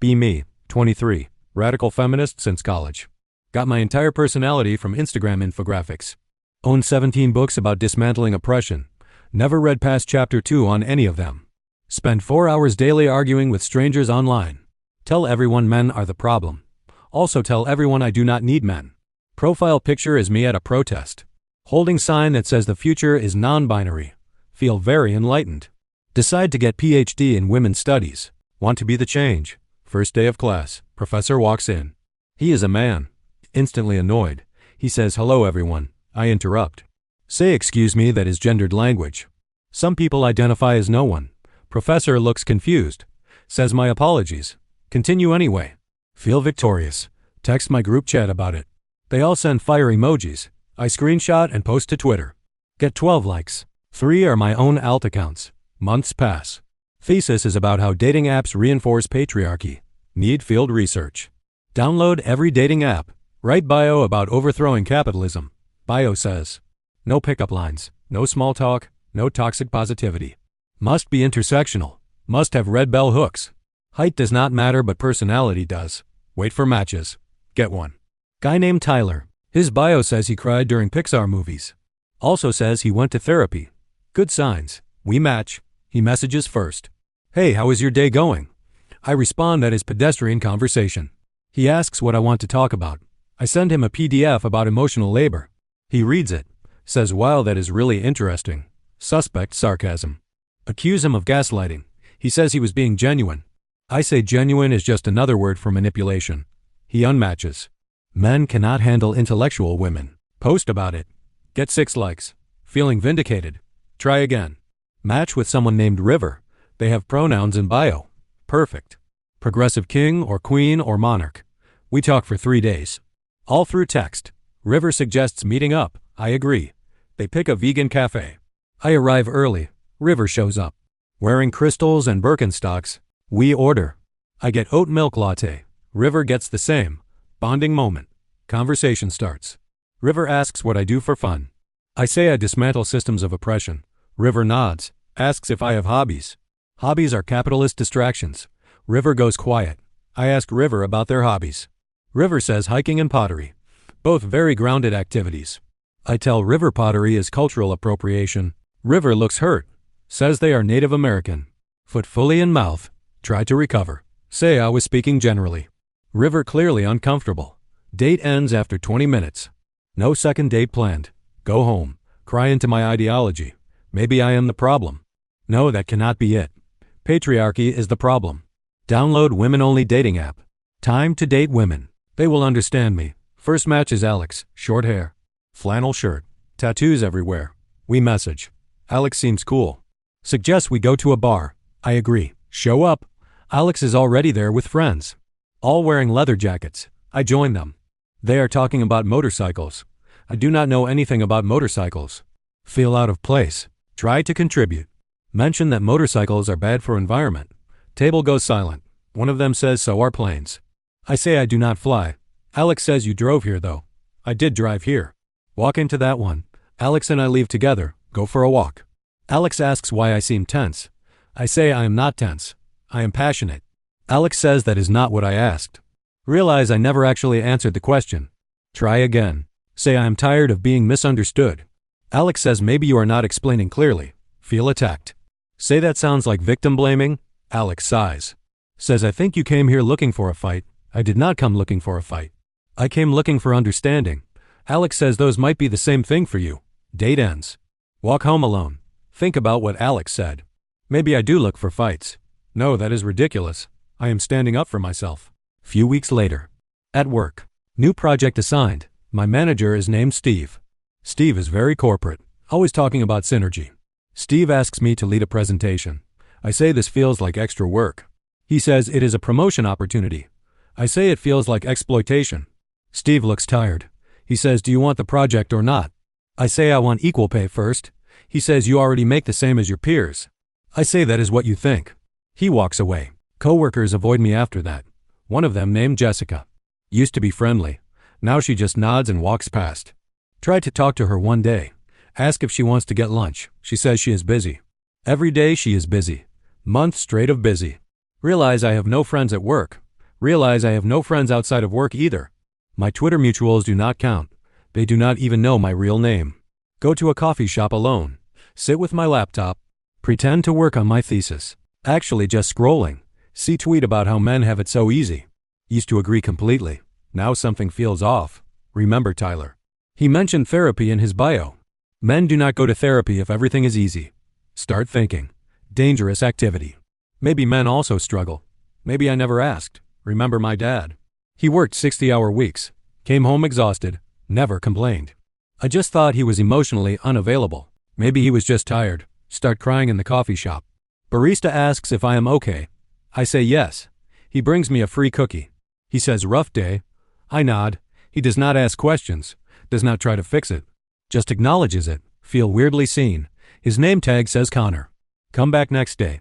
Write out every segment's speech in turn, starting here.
Be me, 23, radical feminist since college. Got my entire personality from Instagram infographics. Own 17 books about dismantling oppression. Never read past chapter 2 on any of them. Spend 4 hours daily arguing with strangers online. Tell everyone men are the problem. Also tell everyone I do not need men. Profile picture is me at a protest. Holding sign that says the future is non-binary. Feel very enlightened. Decide to get PhD in women's studies. Want to be the change. First day of class, professor walks in. He is a man. Instantly annoyed. He says, "Hello everyone." I interrupt. Say excuse me, that is gendered language. Some people identify as no one. Professor looks confused. Says my apologies. Continue anyway. Feel victorious. Text my group chat about it. They all send fire emojis. I screenshot and post to Twitter. Get 12 likes. 3 are my own alt accounts. Months pass. Thesis is about how dating apps reinforce patriarchy. Need field research. Download every dating app. Write bio about overthrowing capitalism. Bio says, no pickup lines, no small talk, no toxic positivity. Must be intersectional. Must have red bell hooks. Height does not matter but personality does. Wait for matches. Get one. Guy named Tyler. His bio says he cried during Pixar movies. Also says he went to therapy. Good signs. We match. He messages first. Hey, how is your day going? I respond that is pedestrian conversation. He asks what I want to talk about. I send him a PDF about emotional labor. He reads it. Says, wow, that is really interesting. Suspect sarcasm. Accuse him of gaslighting. He says he was being genuine. I say genuine is just another word for manipulation. He unmatches. Men cannot handle intellectual women. Post about it. Get 6 likes. Feeling vindicated. Try again. Match with someone named River. They have pronouns in bio. Perfect. Progressive king or queen or monarch. We talk for 3 days. All through text. River suggests meeting up. I agree. They pick a vegan cafe. I arrive early. River shows up. Wearing crystals and Birkenstocks. We order. I get oat milk latte. River gets the same. Bonding moment. Conversation starts. River asks what I do for fun. I say I dismantle systems of oppression. River nods. Asks if I have hobbies. Hobbies are capitalist distractions. River goes quiet. I ask River about their hobbies. River says hiking and pottery. Both very grounded activities. I tell River pottery is cultural appropriation. River looks hurt. Says they are Native American. Foot fully in mouth. Try to recover. Say I was speaking generally. River clearly uncomfortable. Date ends after 20 minutes. No second date planned. Go home. Cry into my ideology. Maybe I am the problem. No, that cannot be it. Patriarchy is the problem. Download women-only dating app. Time to date women. They will understand me. First match is Alex. Short hair. Flannel shirt. Tattoos everywhere. We message. Alex seems cool. Suggests we go to a bar. I agree. Show up. Alex is already there with friends. All wearing leather jackets. I join them. They are talking about motorcycles. I do not know anything about motorcycles. Feel out of place. Try to contribute. Mention that motorcycles are bad for environment. Table goes silent. One of them says so are planes. I say I do not fly. Alex says you drove here though. I did drive here. Walk into that one. Alex and I leave together. Go for a walk. Alex asks why I seem tense. I say I am not tense. I am passionate. Alex says that is not what I asked. Realize I never actually answered the question. Try again. Say I am tired of being misunderstood. Alex says maybe you are not explaining clearly. Feel attacked. Say that sounds like victim blaming. Alex sighs. Says I think you came here looking for a fight. I did not come looking for a fight. I came looking for understanding. Alex says those might be the same thing for you. Date ends. Walk home alone. Think about what Alex said. Maybe I do look for fights. No, that is ridiculous. I am standing up for myself. Few weeks later. At work. New project assigned. My manager is named Steve. Steve is very corporate, always talking about synergy. Steve asks me to lead a presentation. I say this feels like extra work. He says it is a promotion opportunity. I say it feels like exploitation. Steve looks tired. He says, do you want the project or not? I say I want equal pay first. He says you already make the same as your peers. I say that is what you think. He walks away. Coworkers avoid me after that. One of them named Jessica. Used to be friendly. Now she just nods and walks past. Tried to talk to her one day. Ask if she wants to get lunch. She says she is busy. Every day she is busy. Month straight of busy. Realize I have no friends at work. Realize I have no friends outside of work either. My Twitter mutuals do not count. They do not even know my real name. Go to a coffee shop alone. Sit with my laptop. Pretend to work on my thesis. Actually just scrolling. See tweet about how men have it so easy. Used to agree completely. Now something feels off. Remember Tyler. He mentioned therapy in his bio. Men do not go to therapy if everything is easy. Start thinking. Dangerous activity. Maybe men also struggle. Maybe I never asked. Remember my dad. He worked 60-hour weeks. Came home exhausted. Never complained. I just thought he was emotionally unavailable. Maybe he was just tired. Start crying in the coffee shop. Barista asks if I am okay. I say yes. He brings me a free cookie. He says rough day. I nod. He does not ask questions. Does not try to fix it. Just acknowledges it. Feel weirdly seen. His name tag says Connor. Come back next day.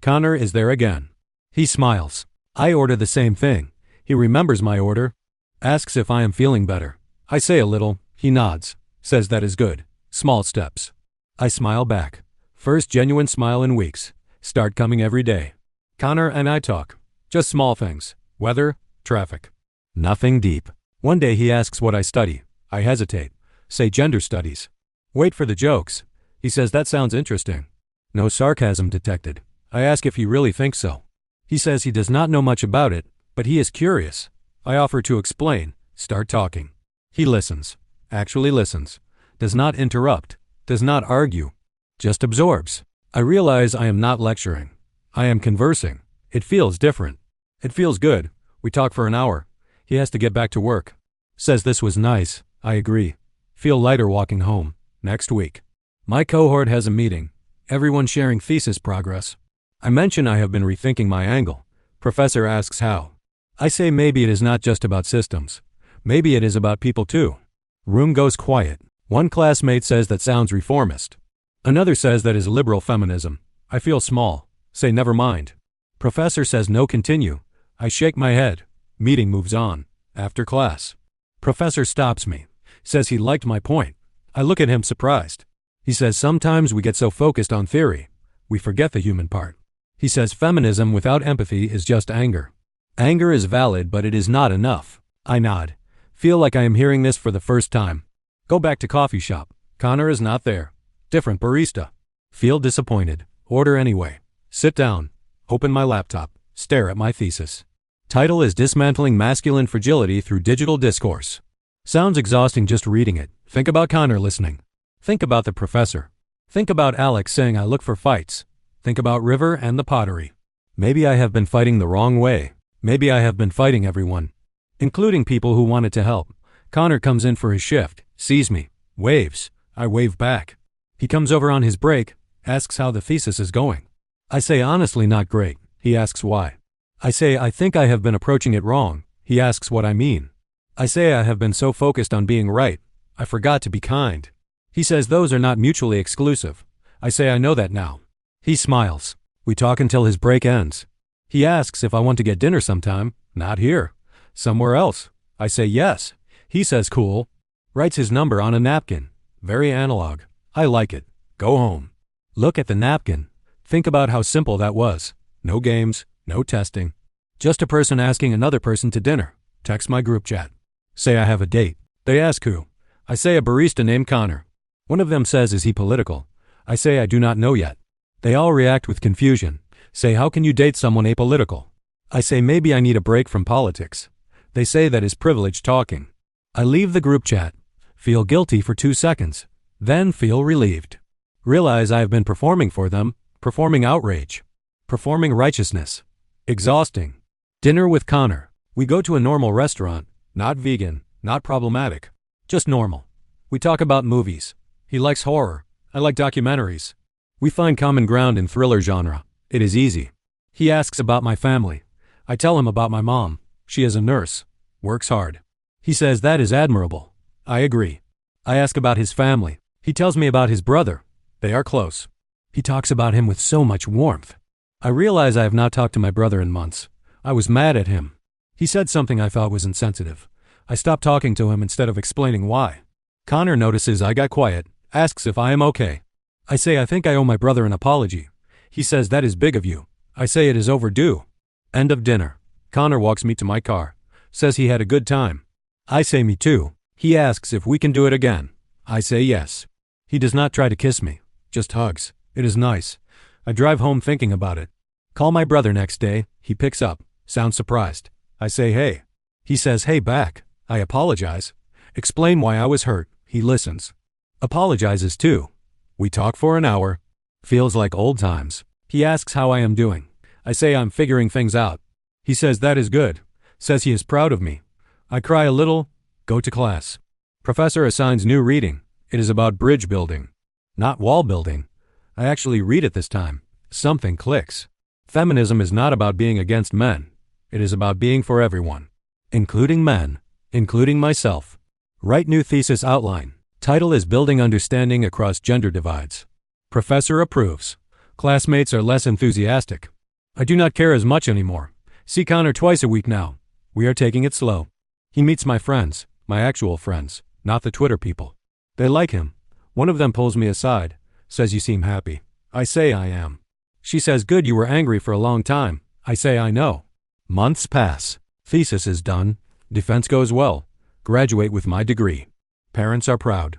Connor is there again. He smiles. I order the same thing. He remembers my order. Asks if I am feeling better. I say a little. He nods. Says that is good. Small steps. I smile back. First genuine smile in weeks. Start coming every day. Connor and I talk. Just small things. Weather, traffic. Nothing deep. One day he asks what I study. I hesitate. Say gender studies. Wait for the jokes. He says that sounds interesting. No sarcasm detected. I ask if he really thinks so. He says he does not know much about it, but he is curious. I offer to explain. Start talking. He listens. Actually listens. Does not interrupt. Does not argue. Just absorbs. I realize I am not lecturing. I am conversing. It feels different. It feels good. We talk for an hour. He has to get back to work. Says this was nice. I agree. Feel lighter walking home. Next week. My cohort has a meeting. Everyone sharing thesis progress. I mention I have been rethinking my angle. Professor asks how. I say maybe it is not just about systems. Maybe it is about people too. Room goes quiet. One classmate says that sounds reformist. Another says that is liberal feminism. I feel small. Say never mind. Professor says no, continue. I shake my head. Meeting moves on. After class. Professor stops me. Says he liked my point. I look at him surprised. He says sometimes we get so focused on theory, we forget the human part. He says feminism without empathy is just anger. Anger is valid, but it is not enough. I nod. Feel like I am hearing this for the first time. Go back to coffee shop. Connor is not there. Different barista. Feel disappointed. Order anyway. Sit down. Open my laptop. Stare at my thesis. Title is Dismantling Masculine Fragility Through Digital Discourse. Sounds exhausting just reading it. Think about Connor listening. Think about the professor. Think about Alex saying I look for fights. Think about River and the pottery. Maybe I have been fighting the wrong way. Maybe I have been fighting everyone, including people who wanted to help. Connor comes in for his shift, sees me, waves. I wave back. He comes over on his break, asks how the thesis is going. I say honestly not great. He asks why. I say I think I have been approaching it wrong. He asks what I mean. I say I have been so focused on being right, I forgot to be kind. He says those are not mutually exclusive. I say I know that now. He smiles. We talk until his break ends. He asks if I want to get dinner sometime. Not here. Somewhere else. I say yes. He says cool. Writes his number on a napkin. Very analog. I like it. Go home. Look at the napkin. Think about how simple that was. No games, no testing. Just a person asking another person to dinner. Text my group chat. Say I have a date. They ask who. I say a barista named Connor. One of them says is he political. I say I do not know yet. They all react with confusion. Say how can you date someone apolitical? I say maybe I need a break from politics. They say that is privilege talking. I leave the group chat. Feel guilty for 2 seconds. Then feel relieved. Realize I have been performing for them. Performing outrage. Performing righteousness. Exhausting. Dinner with Connor. We go to a normal restaurant. Not vegan. Not problematic. Just normal. We talk about movies. He likes horror. I like documentaries. We find common ground in thriller genre. It is easy. He asks about my family. I tell him about my mom. She is a nurse. Works hard. He says that is admirable. I agree. I ask about his family. He tells me about his brother. They are close. He talks about him with so much warmth. I realize I have not talked to my brother in months. I was mad at him. He said something I thought was insensitive. I stopped talking to him instead of explaining why. Connor notices I got quiet, asks if I am okay. I say I think I owe my brother an apology. He says that is big of you. I say it is overdue. End of dinner. Connor walks me to my car, says he had a good time. I say me too. He asks if we can do it again. I say yes. He does not try to kiss me, just hugs. It is nice. I drive home thinking about it. Call my brother next day. He picks up, sounds surprised. I say hey. He says hey back. I apologize. Explain why I was hurt. He listens. Apologizes too. We talk for an hour. Feels like old times. He asks how I am doing. I say I'm figuring things out. He says that is good. Says he is proud of me. I cry a little. Go to class. Professor assigns new reading. It is about bridge building. Not wall building. I actually read it this time. Something clicks. Feminism is not about being against men. It is about being for everyone. Including men. Including myself. Write new thesis outline. Title is Building Understanding Across Gender Divides. Professor approves. Classmates are less enthusiastic. I do not care as much anymore. See Connor twice a week now. We are taking it slow. He meets my friends, my actual friends, not the Twitter people. They like him. One of them pulls me aside, says you seem happy. I say I am. She says good you were angry for a long time. I say I know. Months pass. Thesis is done. Defense goes well. Graduate with my degree. Parents are proud.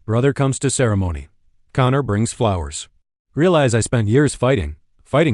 Brother comes to ceremony. Connor brings flowers. Realize I spent years fighting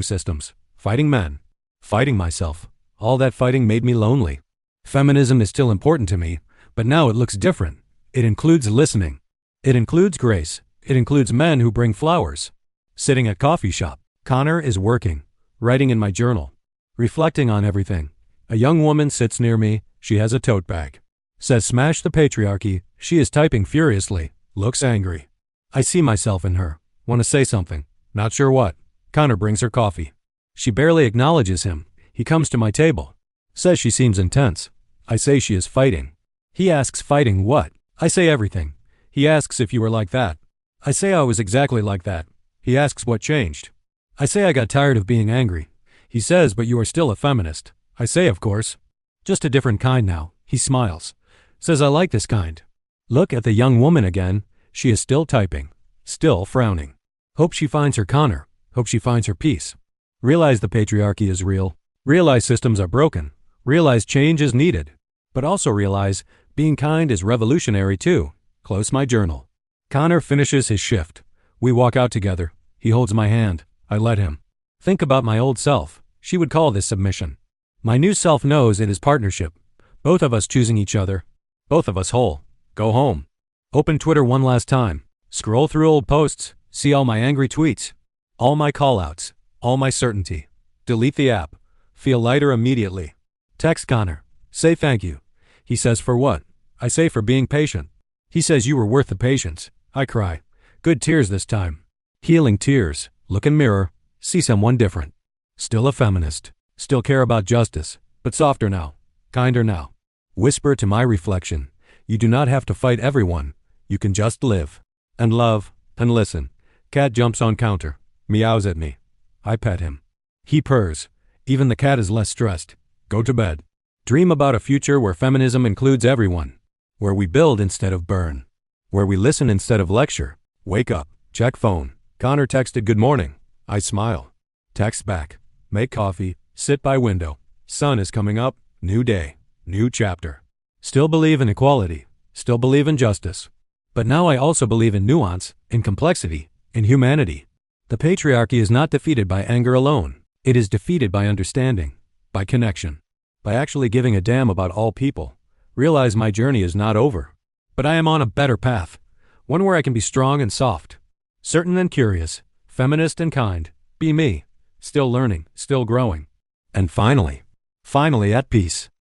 systems, fighting men, fighting myself. All that fighting made me lonely. Feminism is still important to me, but now it looks different. It includes listening. It includes grace. It includes men who bring flowers. Sitting at coffee shop. Connor is working, writing in my journal, reflecting on everything. A young woman sits near me. She has a tote bag. Says smash the patriarchy. She is typing furiously, looks angry. I see myself in her. Want to say something. Not sure what. Connor brings her coffee. She barely acknowledges him. He comes to my table. Says she seems intense. I say she is fighting. He asks fighting what? I say everything. He asks if you were like that. I say I was exactly like that. He asks what changed. I say I got tired of being angry. He says but you are still a feminist. I say of course. Just a different kind now. He smiles. Says I like this kind. Look at the young woman again. She is still typing. Still frowning. Hope she finds her Connor. Hope she finds her peace. Realize the patriarchy is real. Realize systems are broken. Realize change is needed. But also realize being kind is revolutionary too. Close my journal. Connor finishes his shift. We walk out together. He holds my hand. I let him. Think about my old self. She would call this submission. My new self knows it is partnership. Both of us choosing each other. Both of us whole. Go home. Open Twitter one last time. Scroll through old posts. See all my angry tweets. All my callouts. All my certainty. Delete the app. Feel lighter immediately. Text Connor. Say thank you. He says for what? I say for being patient. He says you were worth the patience. I cry. Good tears this time. Healing tears. Look in mirror. See someone different. Still a feminist. Still care about justice. But softer now. Kinder now. Whisper to my reflection. You do not have to fight everyone. You can just live. And love. And listen. Cat jumps on counter. Meows at me. I pet him. He purrs. Even the cat is less stressed. Go to bed. Dream about a future where feminism includes everyone. Where we build instead of burn. Where we listen instead of lecture. Wake up. Check phone. Connor texted good morning. I smile. Text back. Make coffee. Sit by window. Sun is coming up. New day. New chapter. Still believe in equality. Still believe in justice. But now I also believe in nuance, in complexity, in humanity. The patriarchy is not defeated by anger alone. It is defeated by understanding, by connection, by actually giving a damn about all people. Realize my journey is not over. But I am on a better path. One where I can be strong and soft. Certain and curious. Feminist and kind. Be me. Still learning, still growing. And finally at peace.